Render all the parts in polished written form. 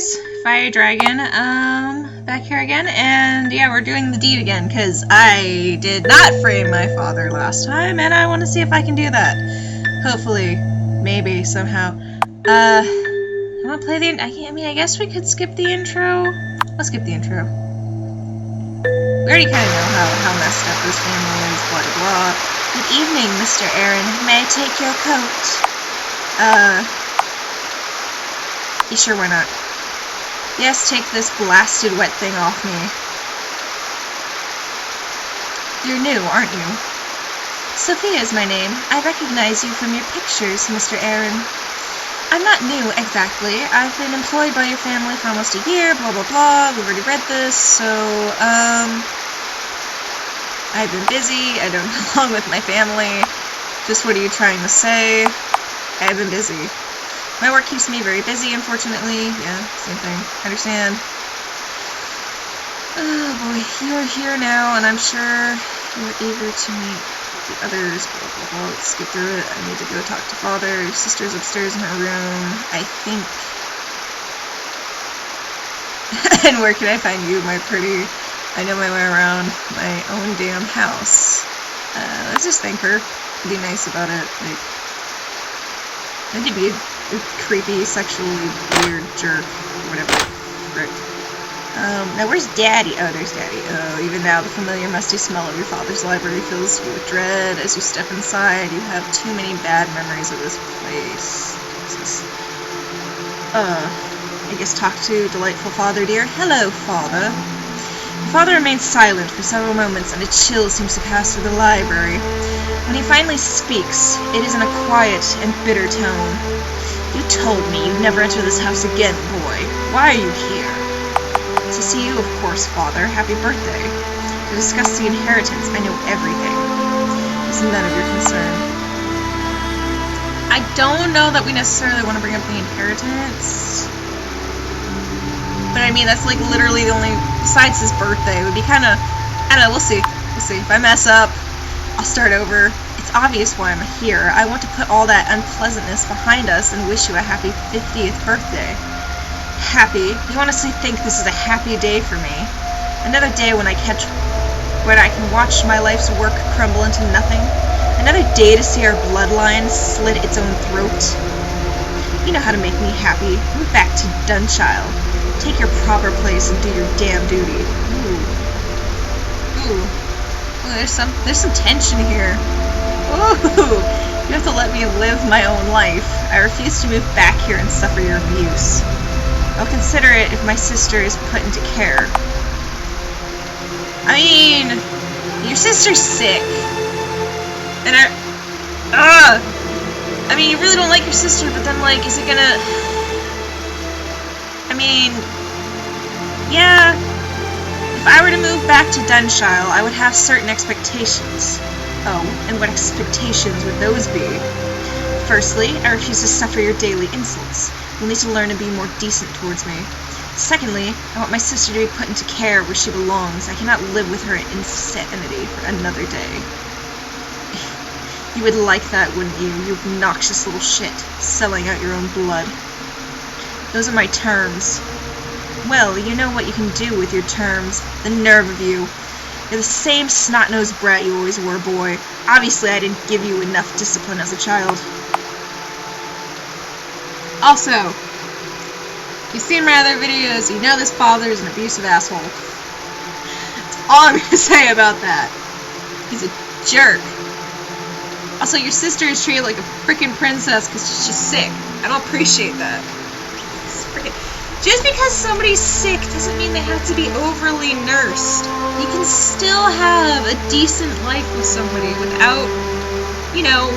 guys, Fire Dragon, back here again, and yeah, we're doing the deed again, because I did not frame my father last time, and I want to see if I can do that. Hopefully. Maybe, somehow. I want to play the, I guess we could skip the intro. Let's skip the intro. We already kind of know how messed up this family is, blah blah blah. Good evening, Mr. Aaron. May I take your coat? You sure why not? Yes, take this blasted wet thing off me. You're new, aren't you? Sophia is my name. I recognize you from your pictures, Mr. Aaron. I'm not new, exactly. I've been employed by your family for almost a year, blah blah blah. We've already read this, so, I've been busy. I don't get along with my family. Just what are you trying to say? I've been busy. My work keeps me very busy, unfortunately. Yeah, same thing. I understand. Oh boy, you are here now, and I'm sure you're eager to meet the others. Blah, blah, blah. Let's skip through it. I need to go talk to Father. Your sister's upstairs in her room, I think. And where can I find you, my pretty? I know my way around my own damn house. Let's just thank her. Be nice about it. Like, I need to be a creepy, sexually weird jerk, or whatever. Frick. Now where's Daddy? Oh, there's Daddy. Oh, even now the familiar musty smell of your father's library fills you with dread. As you step inside, you have too many bad memories of this place. Jesus. I guess talk to delightful Father, dear. Hello, Father. The Father remains silent for several moments, and a chill seems to pass through the library. When he finally speaks, it is in a quiet and bitter tone. You told me you'd never enter this house again, boy. Why are you here? To see you, of course, Father. Happy birthday. To discuss the inheritance. I know everything. It's none of your concern. I don't know that we necessarily want to bring up the inheritance. But I mean, that's like literally the only, besides his birthday, it would be kind of, I don't know, we'll see. We'll see. If I mess up, I'll start over. It's obvious why I'm here. I want to put all that unpleasantness behind us and wish you a happy 50th birthday. Happy? You honestly think this is a happy day for me? Another day when I can watch my life's work crumble into nothing? Another day to see our bloodline slit its own throat? You know how to make me happy. Move back to Dunchild. Take your proper place and do your damn duty. Ooh. Ooh, there's some tension here. Ooh, you have to let me live my own life. I refuse to move back here and suffer your abuse. I'll consider it if my sister is put into care. I mean, your sister's sick. And I mean, you really don't like your sister, but then, like, is it gonna... I mean, yeah... If I were to move back to Dunchild, I would have certain expectations. Oh, and what expectations would those be? Firstly, I refuse to suffer your daily insults. You'll need to learn to be more decent towards me. Secondly, I want my sister to be put into care where she belongs. I cannot live with her insanity for another day. You would like that, wouldn't you, you obnoxious little shit, selling out your own blood. Those are my terms. Well, you know what you can do with your terms. The nerve of you. You're the same snot-nosed brat you always were, boy. Obviously, I didn't give you enough discipline as a child. Also, you've seen my other videos, you know this father is an abusive asshole. That's all I'm gonna say about that. He's a jerk. Also, your sister is treated like a freaking princess because she's just sick. I don't appreciate that. It's freaking... Just because somebody's sick doesn't mean they have to be overly nursed. You can still have a decent life with somebody without, you know,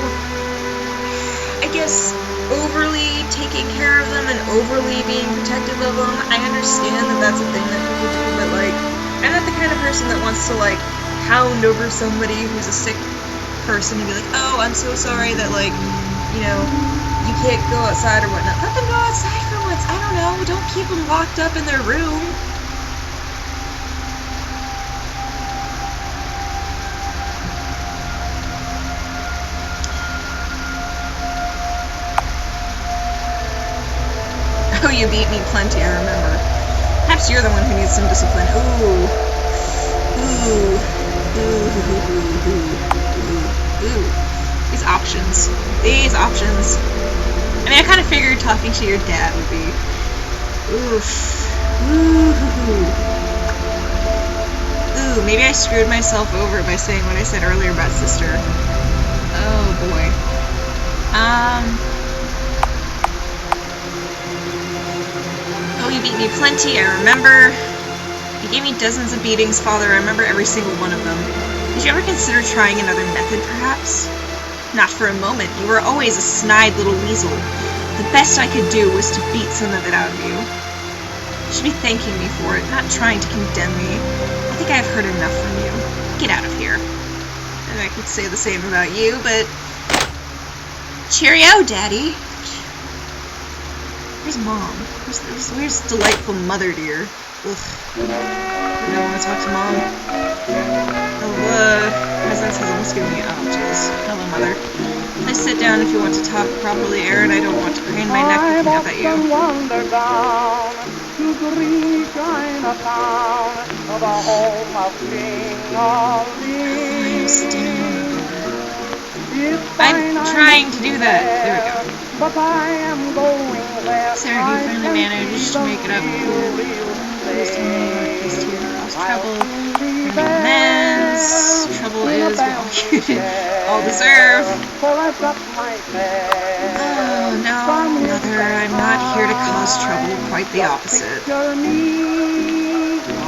I guess, overly taking care of them and overly being protective of them. I understand that that's a thing that people do, but, like, I'm not the kind of person that wants to, like, hound over somebody who's a sick person and be like, oh, I'm so sorry that, like, you know, you can't go outside or whatnot. Let them go outside for once. I don't know. Don't keep them locked up in their room. Oh, you beat me plenty, I remember. Perhaps you're the one who needs some discipline. Ooh. Ooh. Ooh. Ooh. Ooh. Ooh. These options. These options. I mean, I kind of figured talking to your dad would be... Oof. Ooh. Ooh, maybe I screwed myself over by saying what I said earlier about sister. Oh, boy. Oh, you beat me plenty, I remember. You gave me dozens of beatings, Father. I remember every single one of them. Did you ever consider trying another method, perhaps? Not for a moment. You were always a snide little weasel. The best I could do was to beat some of it out of you. You should be thanking me for it, not trying to condemn me. I think I've heard enough from you. Get out of here. And I could say the same about you, but... Cheerio, Daddy. Where's Mom? Where's delightful Mother dear? Ugh. I don't want to talk to Mom. Presence has almost given me... Oh, jeez. Hello, Mother. Please sit down if you want to talk properly, Aaron. I don't want to crane my neck looking up at you. Sit down. I'm trying to do that. There we go. Sarah, you finally managed to make it up. Trouble. Immense. Trouble is what you all deserve. Oh, no, Mother, I'm not here to cause trouble. Quite the opposite.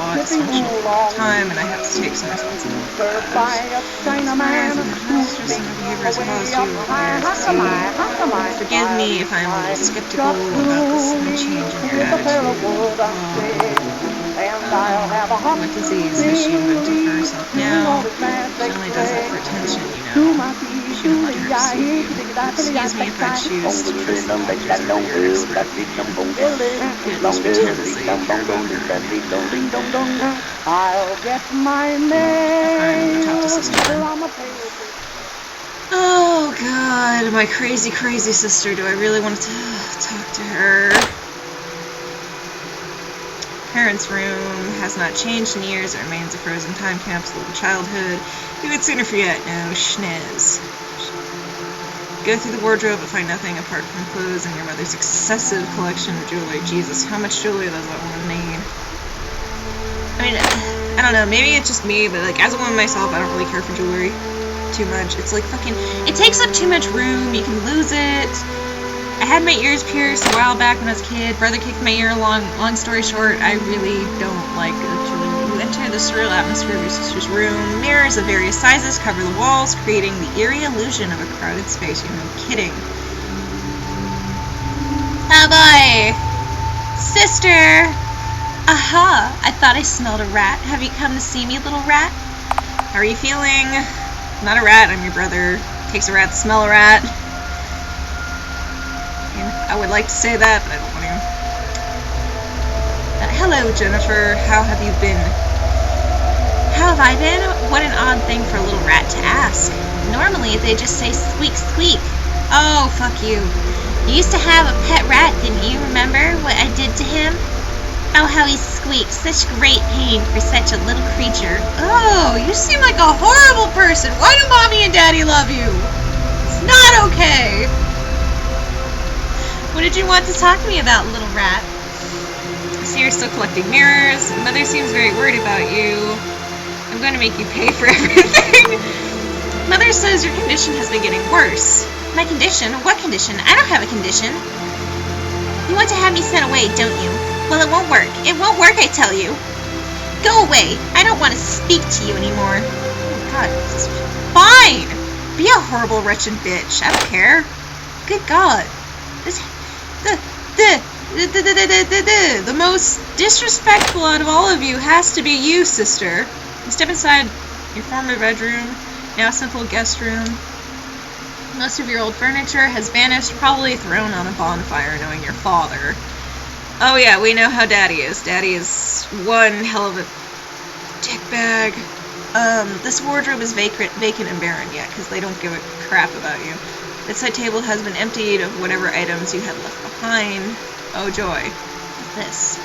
Oh, it's dysfunctional all the time, and I have to take some responsibility for that. Some behavior has caused you to forgive me if I'm a little skeptical about the sudden change in your attitude. What disease has she invented for herself now? She only does it for attention, you know. She won't let her deceive you. Excuse me if I choose to trust the doctors over your expert opinion. Can't just pretend as though you care about her. I'm gonna talk to Sister then. Oh God, my crazy, crazy sister. Do I really want to talk to her? Parents' room has not changed in years. It remains a frozen time capsule of childhood. You would sooner forget. No schniz. Go through the wardrobe but find nothing apart from clothes and your mother's excessive collection of jewelry. Jesus, how much jewelry does that woman need? I mean, I don't know. Maybe it's just me, but like as a woman myself, I don't really care for jewelry too much. It's like fucking. It takes up too much room. You can lose it. I had my ears pierced a while back when I was a kid. Brother kicked my ear. Long story short, I really don't like jewelry. You enter the surreal atmosphere of your sister's room. Mirrors of various sizes cover the walls, creating the eerie illusion of a crowded space. You're no kidding. Oh boy! Sister! Aha! I thought I smelled a rat. Have you come to see me, little rat? How are you feeling? I'm not a rat, I'm your brother. Takes a rat to smell a rat. I would like to say that, but I don't want to. Hello, Jennifer. How have you been? How have I been? What an odd thing for a little rat to ask. Normally, they just say squeak, squeak. Oh, fuck you. You used to have a pet rat, didn't you? Remember what I did to him? Oh, how he squeaks. Such great pain for such a little creature. Oh, you seem like a horrible person. Why do Mommy and Daddy love you? It's not okay. What did you want to talk to me about, little rat? I see you're still collecting mirrors. Mother seems very worried about you. I'm going to make you pay for everything. Mother says your condition has been getting worse. My condition? What condition? I don't have a condition. You want to have me sent away, don't you? Well, it won't work. It won't work, I tell you. Go away. I don't want to speak to you anymore. Oh, God. Fine. Be a horrible, wretched bitch. I don't care. Good God. The most disrespectful out of all of you has to be you, sister. You step inside your former bedroom, now simple guest room. Most of your old furniture has vanished, probably thrown on a bonfire, knowing your father. Oh yeah, we know how Daddy is. Daddy is one hell of a dickbag. This wardrobe is vacant and barren yet, because they don't give a crap about you. The bedside table has been emptied of whatever items you had left behind. Oh joy. What's this?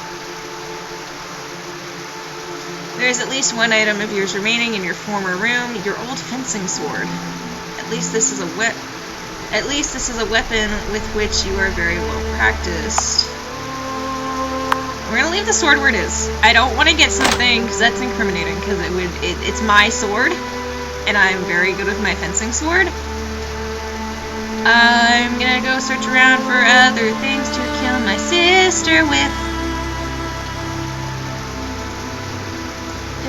There is at least one item of yours remaining in your former room, your old fencing sword. At least this is a weapon with which you are very well practiced. We're gonna leave the sword where it is. I don't want to get something, because that's incriminating, because it's my sword, and I'm very good with my fencing sword. I'm gonna go search around for other things to kill my sister with.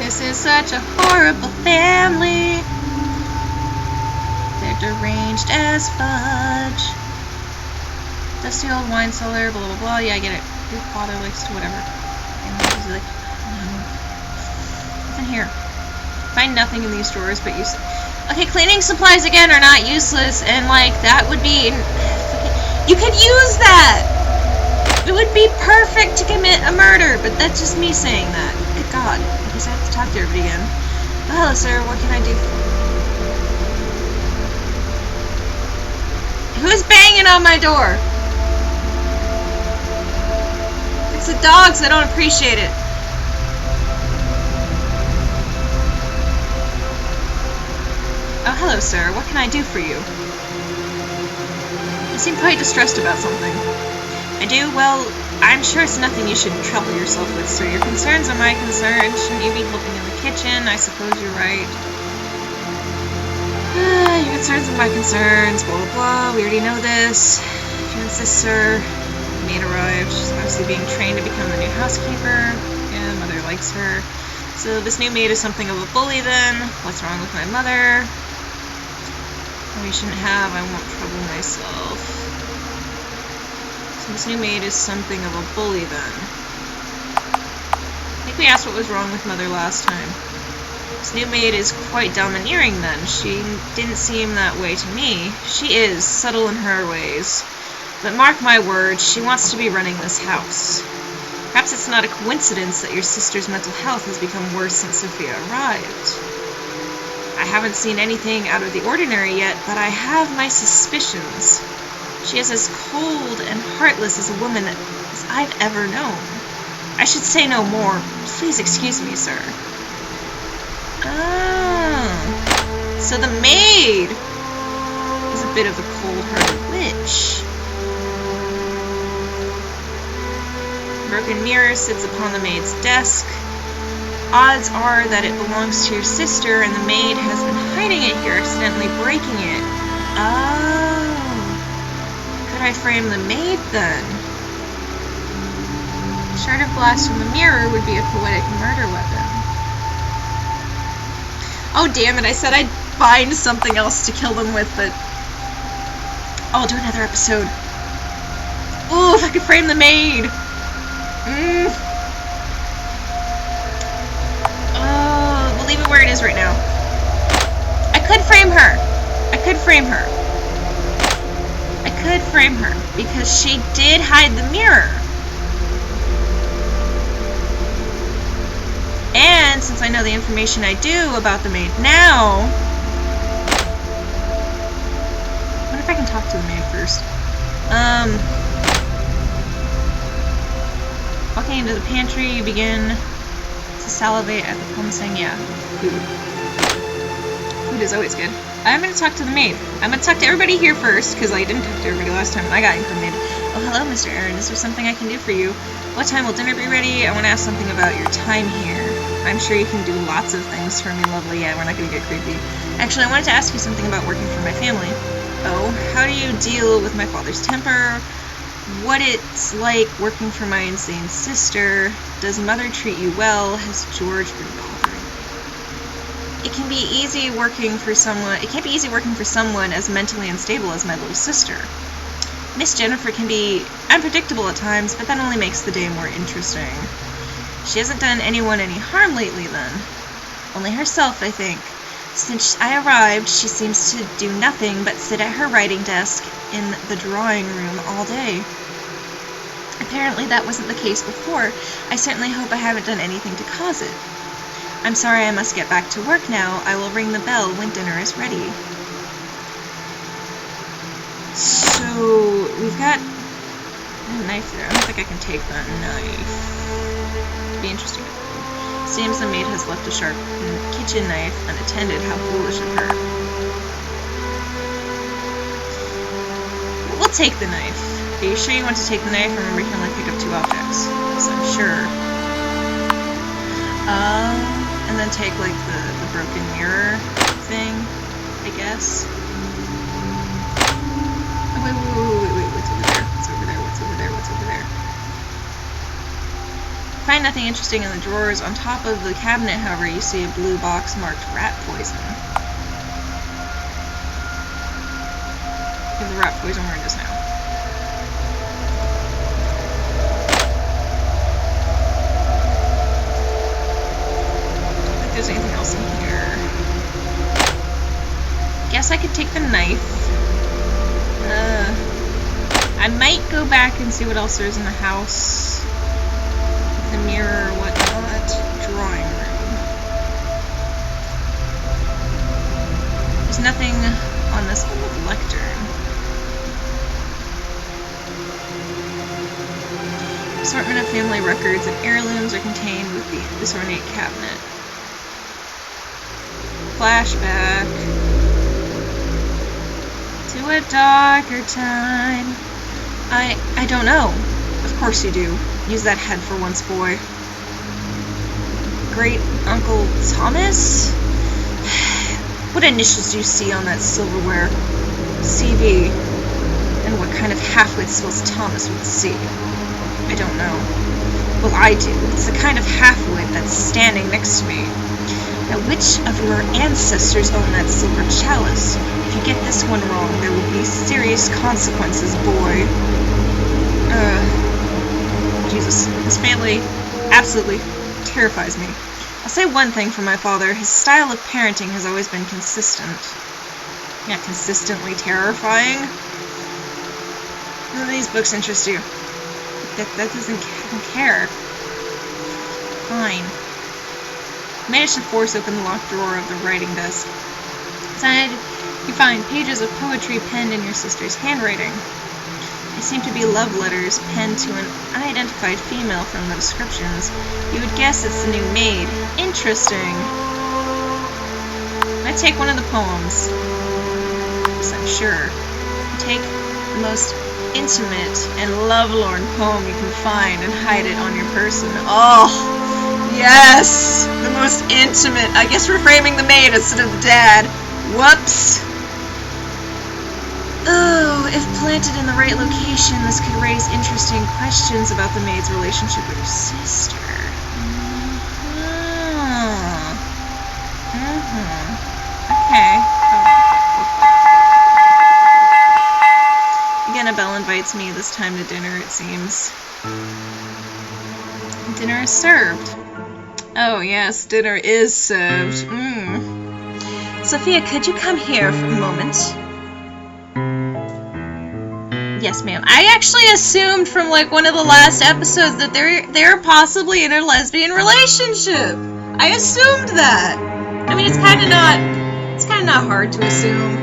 This is such a horrible family. They're deranged as fudge. Dusty old wine cellar, blah blah blah. Yeah, I get it. Your father likes to whatever. And he's like, what's in here? Find nothing in these drawers but use. Okay, cleaning supplies again are not useless, and like that would be. You could use that. It would be perfect to commit a murder, but that's just me saying that. Good God, I guess I have to talk to everybody again. Oh, hello, sir. What can I do? Who's banging on my door? It's the dogs. I don't appreciate it. Oh, hello, sir. What can I do for you? You seem quite distressed about something. I do? Well, I'm sure it's nothing you should trouble yourself with, sir. Your concerns are my concerns. Shouldn't you be helping in the kitchen? I suppose you're right. Your concerns are my concerns. Blah, blah, blah. We already know this. If you insist, sir. The maid arrived. She's obviously being trained to become the new housekeeper. Yeah, mother likes her. So this new maid is something of a bully, then. What's wrong with my mother? We shouldn't have. I won't trouble myself. So this new maid is something of a bully, then. I think we asked what was wrong with Mother last time. This new maid is quite domineering, then. She didn't seem that way to me. She is, subtle in her ways. But mark my words, she wants to be running this house. Perhaps it's not a coincidence that your sister's mental health has become worse since Sophia arrived. I haven't seen anything out of the ordinary yet, but I have my suspicions. She is as cold and heartless as a woman as I've ever known. I should say no more. Please excuse me, sir. Oh. So the maid is a bit of a cold-hearted witch. A broken mirror sits upon the maid's desk. Odds are that it belongs to your sister, and the maid has been hiding it here, accidentally breaking it. Oh. Could I frame the maid, then? A shard of glass from the mirror would be a poetic murder weapon. Oh, damn it, I said I'd find something else to kill them with, but I'll do another episode. Ooh, if I could frame the maid. We'll leave it where it is right now. I could frame her. I could frame her. I could frame her because she did hide the mirror. And since I know the information I do about the maid now, I wonder if I can talk to the maid first. Walking into the pantry, you begin to salivate at the promising, yeah, food. Food is always good. I'm going to talk to the maid. I'm going to talk to everybody here first, because I didn't talk to everybody last time and I got incriminated. Oh, hello, Mr. Aaron. Is there something I can do for you? What time will dinner be ready? I want to ask something about your time here. I'm sure you can do lots of things for me, lovely. Yeah, we're not going to get creepy. Actually, I wanted to ask you something about working for my family. Oh, how do you deal with my father's temper? What it's like working for my insane sister? Does Mother treat you well? Has George been bothering you? It can't be easy working for someone as mentally unstable as my little sister. Miss Jennifer can be unpredictable at times, but that only makes the day more interesting. She hasn't done anyone any harm lately, then. Only herself, I think. Since I arrived, she seems to do nothing but sit at her writing desk in the drawing room all day. Apparently that wasn't the case before. I certainly hope I haven't done anything to cause it. I'm sorry I must get back to work now. I will ring the bell when dinner is ready. So, we've got a knife there. I don't think I can take that knife. It'd be interesting. Seems the maid has left a sharp kitchen knife unattended. How foolish of her. We'll take the knife. Are you sure you want to take the knife? Remember, you can only pick up 2 objects. So I'm sure. And then take, like, the broken mirror thing, I guess. Oh, wait, what's over there? What's over there? What's over there? What's over there? Find nothing interesting in the drawers. On top of the cabinet, however, you see a blue box marked rat poison. Give the rat poison where it is now. There's anything else in here. Guess I could take the knife. I might go back and see what else there is in the house. The mirror, whatnot. Drawing room. There's nothing on this old lectern. Assortment of family records and heirlooms are contained within this ornate cabinet. Flashback to a darker time. I don't know. Of course you do. Use that head for once, boy. Great Uncle Thomas? What initials do you see on that silverware? CV. And what kind of halfwit spells Thomas with a C? I don't know. Well, I do. It's the kind of halfwit that's standing next to me. Now, which of your ancestors owned that silver chalice? If you get this one wrong, there will be serious consequences, boy. Jesus. This family absolutely terrifies me. I'll say one thing for my father. His style of parenting has always been consistent. Yeah, consistently terrifying. None of these books interest you. That doesn't care. Fine. Managed to force open the locked drawer of the writing desk. Inside, you find pages of poetry penned in your sister's handwriting. They seem to be love letters penned to an unidentified female from the descriptions. You would guess it's the new maid. Interesting. I take one of the poems. Yes, I'm sure. You take the most intimate and lovelorn poem you can find and hide it on your person. Oh, yes! The most intimate. I guess we're framing the maid instead of the dad. Whoops. Oh, if planted in the right location, this could raise interesting questions about the maid's relationship with her sister. Okay. Again, a bell invites me this time to dinner, it seems. Dinner is served. Oh, yes, dinner is served. Sophia, could you come here for a moment? Yes, ma'am. I actually assumed from like one of the last episodes that they're possibly in a lesbian relationship. I assumed that. I mean, it's kind of not hard to assume.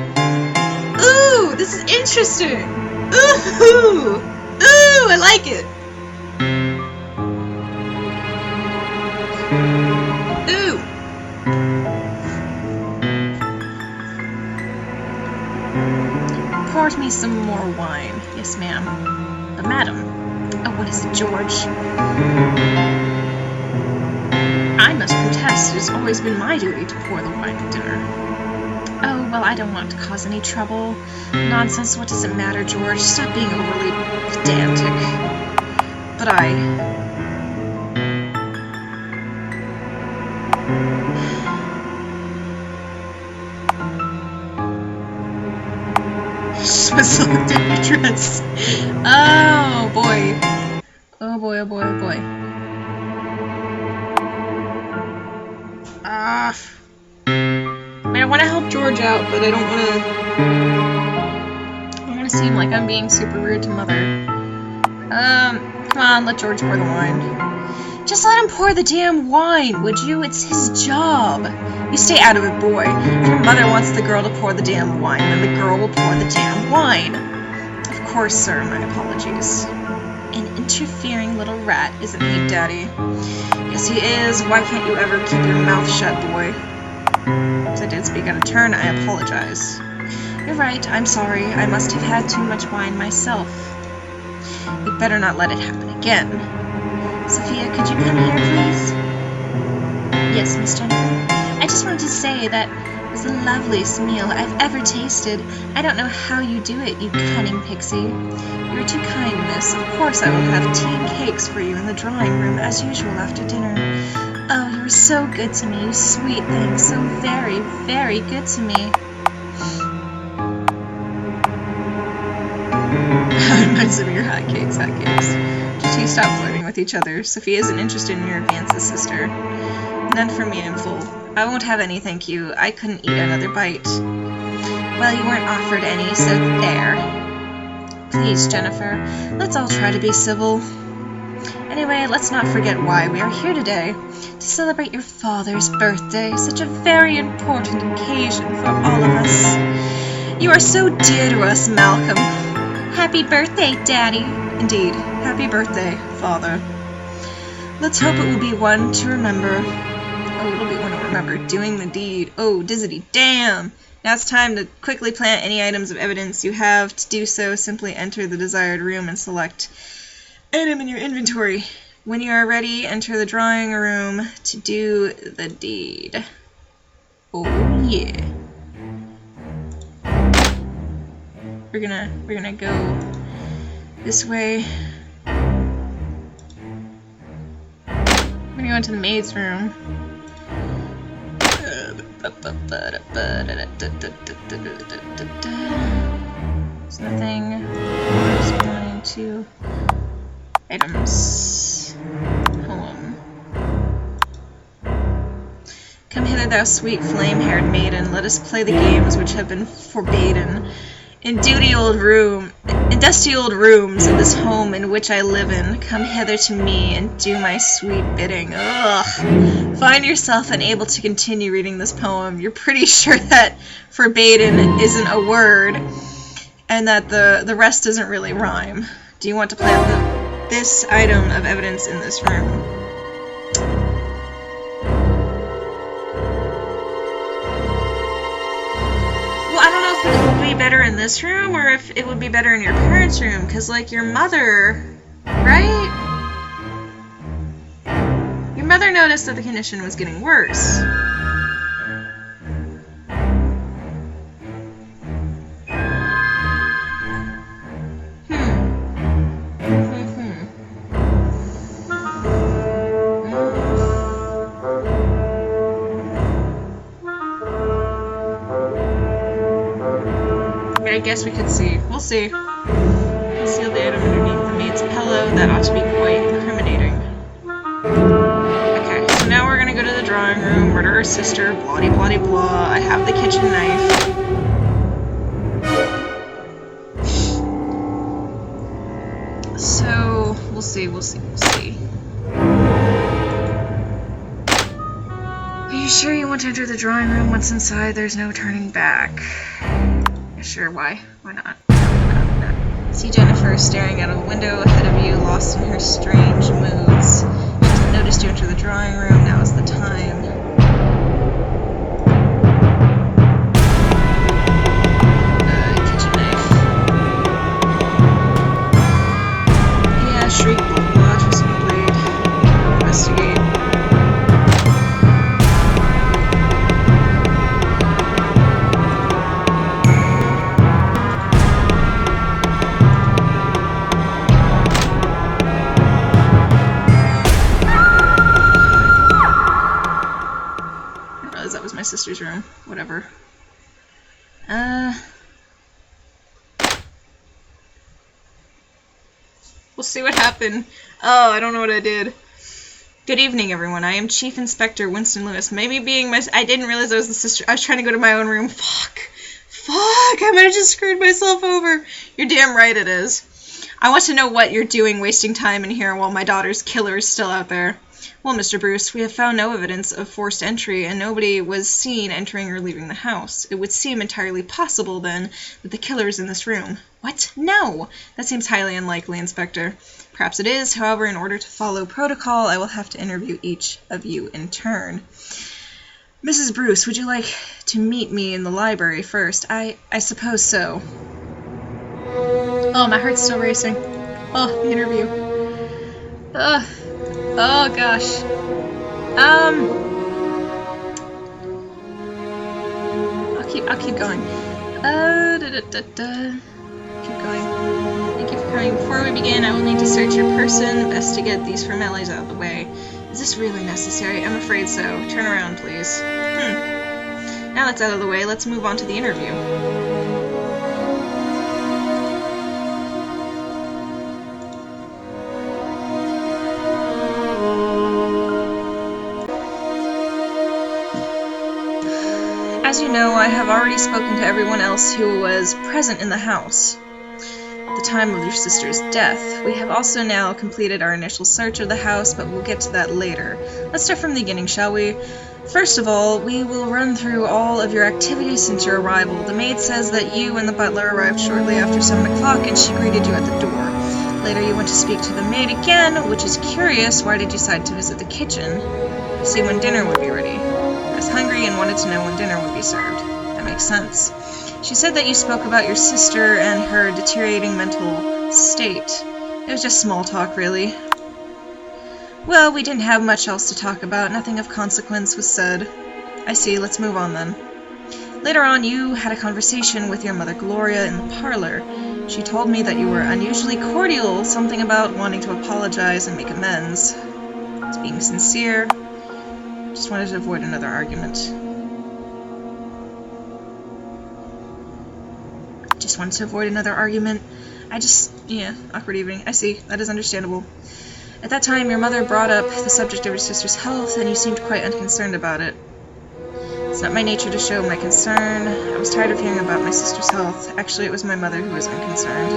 Ooh, this is interesting. Ooh, I like it. Ooh. Pour me some more wine. Yes, ma'am. But madam. Oh, what is it, George? I must protest. It has always been my duty to pour the wine at dinner. Oh, well, I don't want to cause any trouble. Nonsense, what does it matter, George? Stop being overly pedantic. But Just looked at your dress. Oh boy. Oh boy, oh boy, oh boy. I mean, I want to help George out, but I don't want to seem like I'm being super rude to Mother. Come on, let George pour the wine. Just let him pour the damn wine, would you? It's his job. You stay out of it, boy. If your mother wants the girl to pour the damn wine, then the girl will pour the damn wine. Of course, sir. My apologies. An interfering little rat, isn't he, Daddy? Yes, he is. Why can't you ever keep your mouth shut, boy? If I did speak out of turn, I apologize. You're right, I'm sorry. I must have had too much wine myself. You'd better not let it happen again. Sophia, could you come here, please? Yes, Miss Jennifer? I just wanted to say that it was the loveliest meal I've ever tasted. I don't know how you do it, you cunning pixie. You're too kind, miss. Of course I will have tea and cakes for you in the drawing room, as usual after dinner. Oh, you were so good to me, you sweet thing, so very, very good to me. Reminds me of your hotcakes. You two stop flirting with each other. Sophia isn't interested in your advances, sister. None for me, I'm full. I won't have any, thank you. I couldn't eat another bite. Well, you weren't offered any, so there. Please, Jennifer, let's all try to be civil. Anyway, let's not forget why we are here today. To celebrate your father's birthday, such a very important occasion for all of us. You are so dear to us, Malcolm. Happy birthday, Daddy. Indeed, happy birthday, Father. Let's hope it will be one to remember. Oh, it'll be one to remember. Doing the deed. Oh, dizzity damn! Now it's time to quickly plant any items of evidence you have. To do so, simply enter the desired room and select item in your inventory. When you are ready, enter the drawing room to do the deed. Oh yeah. We're gonna go this way. We're gonna go into the maid's room. There's nothing. There's 1 and 2 items. Poem. Come hither, thou sweet flame-haired maiden. Let us play the games which have been forbidden. In dusty old rooms in this home in which I live in, come hither to me and do my sweet bidding. Ugh. Find yourself unable to continue reading this poem. You're pretty sure that forbidden isn't a word, and that the rest doesn't really rhyme. Do you want to plant this item of evidence in this room? I don't know if it would be better in this room or if it would be better in your parents' room, because, like, your mother, right? Your mother noticed that the condition was getting worse. I guess we could see. We'll see. Conceal the item underneath the maid's pillow. That ought to be quite incriminating. Okay, so now we're gonna go to the drawing room, murder her sister, blah blah blah blah. I have the kitchen knife. So, we'll see. Are you sure you want to enter the drawing room? Once inside, there's no turning back. Sure, why? Why not? See Jennifer staring out of the window ahead of you, lost in her strange moods. She hasn't noticed you enter the drawing room. Now is the time. Kitchen knife. Yeah, shriek, blah, blah, twist the blade. Investigate. My sister's room. Whatever. We'll see what happened. Oh, I don't know what I did. Good evening, everyone. I am Chief Inspector Winston Lewis. Maybe being I didn't realize I was the sister. I was trying to go to my own room. Fuck. I might have just screwed myself over. You're damn right it is. I want to know what you're doing wasting time in here while my daughter's killer is still out there. Well, Mr. Bruce, we have found no evidence of forced entry, and nobody was seen entering or leaving the house. It would seem entirely possible, then, that the killer is in this room. What? No! That seems highly unlikely, Inspector. Perhaps it is. However, in order to follow protocol, I will have to interview each of you in turn. Mrs. Bruce, would you like to meet me in the library first? I suppose so. Oh, my heart's still racing. Oh, the interview. Ugh. Oh, gosh. I'll keep going. Keep going. Thank you for coming. Before we begin, I will need to search your person. Best to get these formalities out of the way. Is this really necessary? I'm afraid so. Turn around, please. Now that's out of the way, let's move on to the interview. As you know, I have already spoken to everyone else who was present in the house at the time of your sister's death. We have also now completed our initial search of the house, but we'll get to that later. Let's start from the beginning, shall we? First of all, we will run through all of your activities since your arrival. The maid says that you and the butler arrived shortly after 7 o'clock, and she greeted you at the door. Later you went to speak to the maid again, which is curious. Why did you decide to visit the kitchen? To see when dinner would be ready. I was hungry and wanted to know when dinner would be served. That makes sense. She said that you spoke about your sister and her deteriorating mental state. It was just small talk, really. Well, we didn't have much else to talk about. Nothing of consequence was said. I see. Let's move on, then. Later on, you had a conversation with your mother Gloria in the parlor. She told me that you were unusually cordial, something about wanting to apologize and make amends. It's being sincere. Just wanted to avoid another argument. Awkward evening. I see. That is understandable. At that time, your mother brought up the subject of your sister's health, and you seemed quite unconcerned about it. It's not my nature to show my concern. I was tired of hearing about my sister's health. Actually, it was my mother who was unconcerned.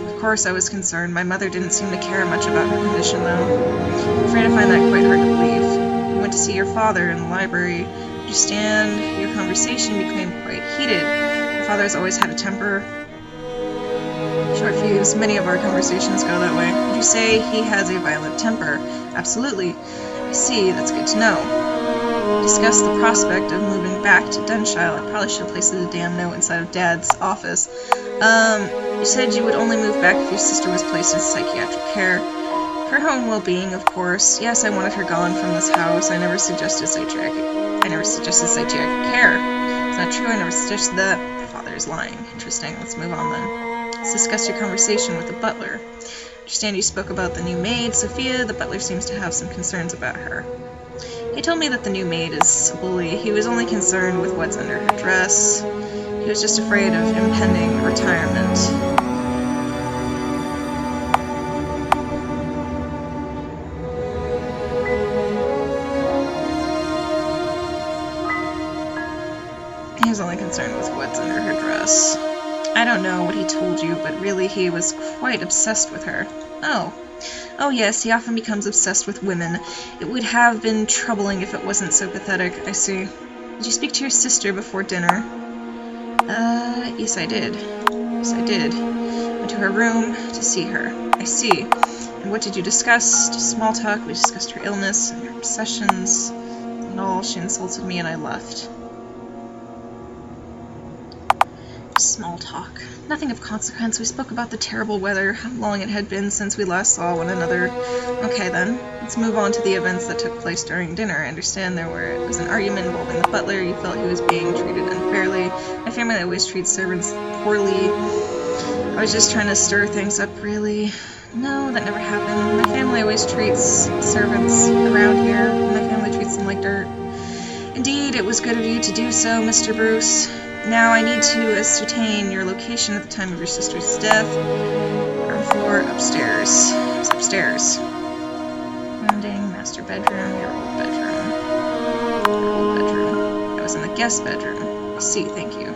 Of course I was concerned. My mother didn't seem to care much about her condition, though. I'm afraid I find that quite hard to believe. You went to see your father in the library. Understand, your conversation became quite heated. Your father has always had a temper. Short fuse. Many of our conversations go that way. Would you say he has a violent temper? Absolutely. I see. That's good to know. Discuss the prospect of moving back to Dunshire. I probably should have placed a damn note inside of Dad's office. You said you would only move back if your sister was placed in psychiatric care. For her own well-being, of course. Yes, I wanted her gone from this house. I never suggested psychiatric care. It's not true. I never suggested that. My father is lying. Interesting. Let's move on then. Let's discuss your conversation with the butler. I understand you spoke about the new maid, Sophia. The butler seems to have some concerns about her. He told me that the new maid is a bully. He was only concerned with what's under her dress. He was just afraid of impending retirement. He was only concerned with what's under her dress. I don't know what he told you, but really he was quite obsessed with her. Oh yes, he often becomes obsessed with women. It would have been troubling if it wasn't so pathetic. I see. Did you speak to your sister before dinner? Yes I did. Went to her room to see her. I see. And what did you discuss? Just small talk. We discussed her illness and her obsessions and all. She insulted me and I left. Small talk. Nothing of consequence. We spoke about the terrible weather, how long it had been since we last saw one another. Okay then, let's move on to the events that took place during dinner. I understand there was an argument involving the butler. You felt he was being treated unfairly. My family always treats servants poorly. I was just trying to stir things up, really. No, that never happened. My family always treats servants around here. My family treats them like dirt. Indeed, it was good of you to do so, Mr. Bruce. Now I need to ascertain your location at the time of your sister's death. Room 4, upstairs. It's upstairs. Landing, master bedroom, your old bedroom. Your old bedroom. I was in the guest bedroom. I see, thank you.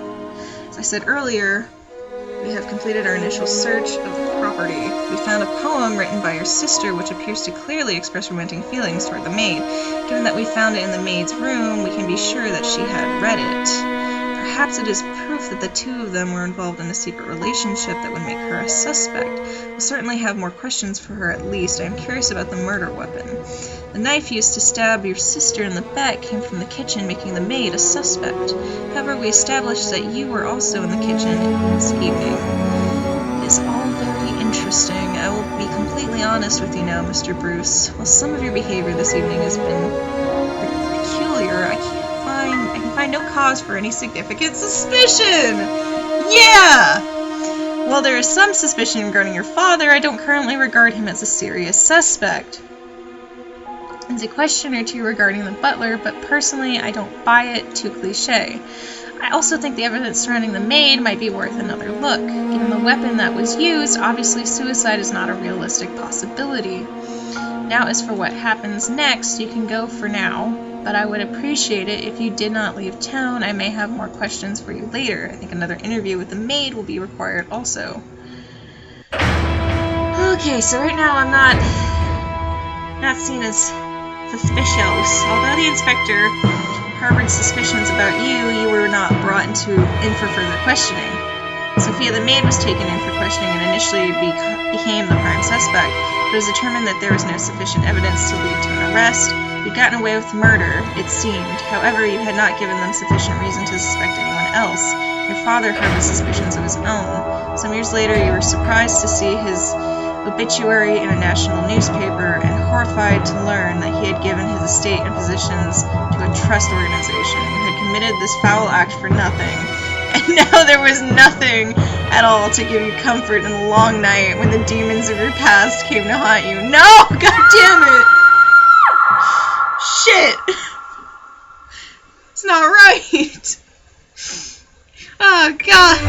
As I said earlier, we have completed our initial search of the property. We found a poem written by your sister which appears to clearly express romantic feelings toward the maid. Given that we found it in the maid's room, we can be sure that she had read it. Perhaps it is proof that the two of them were involved in a secret relationship that would make her a suspect. We'll certainly have more questions for her at least. I am curious about the murder weapon. The knife used to stab your sister in the back came from the kitchen, making the maid a suspect. However, we established that you were also in the kitchen this evening. It is all very interesting. I will be completely honest with you now, Mr. Bruce. While some of your behavior this evening has been peculiar, I can find no cause for any significant suspicion! Yeah! While there is some suspicion regarding your father, I don't currently regard him as a serious suspect. There's a question or two regarding the butler, but personally I don't buy it, too cliche. I also think the evidence surrounding the maid might be worth another look. Given the weapon that was used, obviously suicide is not a realistic possibility. Now as for what happens next, you can go for now. But I would appreciate it if you did not leave town. I may have more questions for you later. I think another interview with the maid will be required also. Okay, so right now I'm not seen as suspicious. Although the inspector harbored suspicions about you were not brought in for further questioning. Sophia the maid was taken in for questioning and initially became the prime suspect. It was determined that there was no sufficient evidence to lead to an arrest. You'd gotten away with murder, it seemed. However, you had not given them sufficient reason to suspect anyone else. Your father harbored suspicions of his own. Some years later, you were surprised to see his obituary in a national newspaper and horrified to learn that he had given his estate and possessions to a trust organization. You had committed this foul act for nothing. And now there was nothing at all to give you comfort in the long night when the demons of your past came to haunt you. No! God damn it! Shit! It's not right! Oh, God!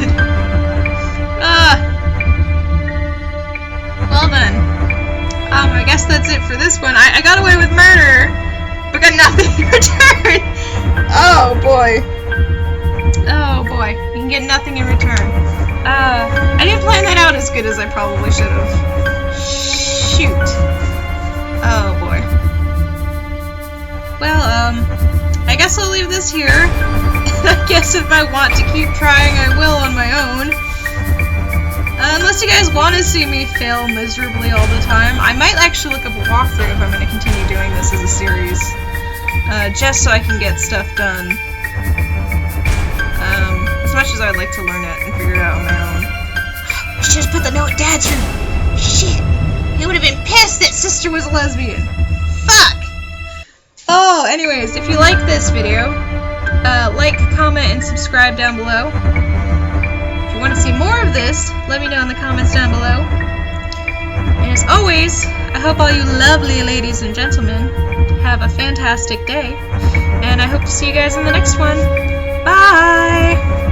Well then. I guess that's it for this one. I got away with murder, but got nothing in return! Oh, boy. Oh, boy. You can get nothing in return. I didn't plan that out as good as I probably should have. Shoot. Oh, boy. Well, I guess I'll leave this here. I guess if I want to keep trying, I will on my own. Unless you guys want to see me fail miserably all the time, I might actually look up a walkthrough if I'm going to continue doing this as a series. Just so I can get stuff done. As much as I'd like to learn it and figure it out on my own. I should just put the note in Dad's room. Shit! He would have been pissed that sister was a lesbian. Fuck! Oh, anyways, if you like this video, like, comment, and subscribe down below. If you want to see more of this, let me know in the comments down below. And as always, I hope all you lovely ladies and gentlemen have a fantastic day, and I hope to see you guys in the next one. Bye!